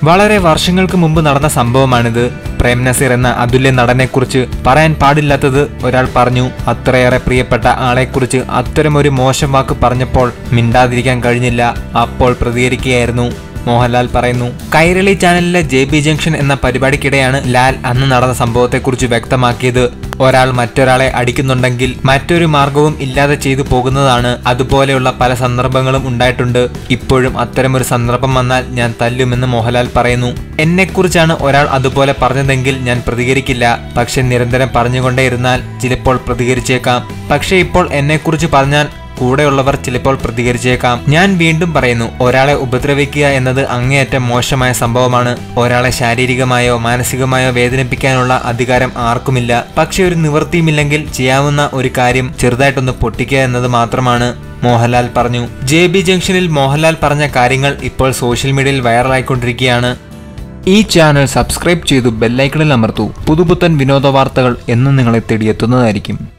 വളരെ വർഷങ്ങൾക്ക് മുമ്പ് നടന്ന സംഭവമാണിത്. പ്രേം നസീർ എന്ന അതുല്യ നടനെക്കുറിച്ച് പറയാൻ പാടില്ലാത്തത് ഒരാൾ പറഞ്ഞു. അത്രയേറെ പ്രിയപ്പെട്ട ആളെക്കുറിച്ച് അത്തരമൊരു മോശം വാക്ക് പറഞ്ഞപ്പോൾ മിണ്ടാതിരിക്കാൻ കഴിഞ്ഞില്ല. അപ്പോൾ പ്രതികരിക്കുകയായിരുന്നു മോഹൻലാൽ പറയുന്നു. കൈരളി ചാനലിലെ JB ജംഗ്ഷൻ എന്ന പരിപാടിക്കിടെയാണ് ലാൽ അന്ന് നടന്ന സംഭവത്തെക്കുറിച്ച് വ്യക്തമാക്കിയത്. ഒരാൾ മറ്റൊരാളെ അടിക്കുന്നുണ്ടെങ്കിൽ മറ്റൊരു മാർഗവും ഇല്ലാതെ ചെയ്തു പോകുന്നതാണ്. അതുപോലെയുള്ള പല സന്ദർഭങ്ങളും ഉണ്ടായിട്ടുണ്ട്. ഇപ്പോഴും അത്തരമൊരു സന്ദർഭം വന്നാൽ ഞാൻ തല്ലുമെന്ന് മോഹൻലാൽ പറയുന്നു. എന്നെക്കുറിച്ചാണ് ഒരാൾ അതുപോലെ പറഞ്ഞതെങ്കിൽ ഞാൻ പ്രതികരിക്കില്ല. പക്ഷെ നിരന്തരം പറഞ്ഞുകൊണ്ടേയിരുന്നാൽ ചിലപ്പോൾ പ്രതികരിച്ചേക്കാം. പക്ഷെ ഇപ്പോൾ എന്നെക്കുറിച്ച് പറഞ്ഞാൽ കൂടെയുള്ളവർ ചിലപ്പോൾ പ്രതികരിച്ചേക്കാം. ഞാൻ വീണ്ടും പറയുന്നു, ഒരാളെ ഉപദ്രവിക്കുക എന്നത് അങ്ങേയറ്റം മോശമായ സംഭവമാണ്. ഒരാളെ ശാരീരികമായോ മാനസികമായോ വേദനിപ്പിക്കാനുള്ള അധികാരം ആർക്കുമില്ല. പക്ഷെ ഒരു നിവൃത്തിയുമില്ലെങ്കിൽ ചെയ്യാവുന്ന ഒരു കാര്യം ചെറുതായിട്ടൊന്ന് പൊട്ടിക്കുക എന്നത് മാത്രമാണ്, മോഹൻലാൽ പറഞ്ഞു. JB ജംഗ്ഷനിൽ മോഹൻലാൽ പറഞ്ഞ കാര്യങ്ങൾ ഇപ്പോൾ സോഷ്യൽ മീഡിയയിൽ വൈറലായിക്കൊണ്ടിരിക്കുകയാണ്. ഈ ചാനൽ സബ്സ്ക്രൈബ് ചെയ്തു ബെല്ലൈക്കണിൽ അമർത്തൂ. പുതുപുത്തൻ വിനോദ വാർത്തകൾ എന്നും നിങ്ങളെ തേടിയെത്തുന്നതായിരിക്കും.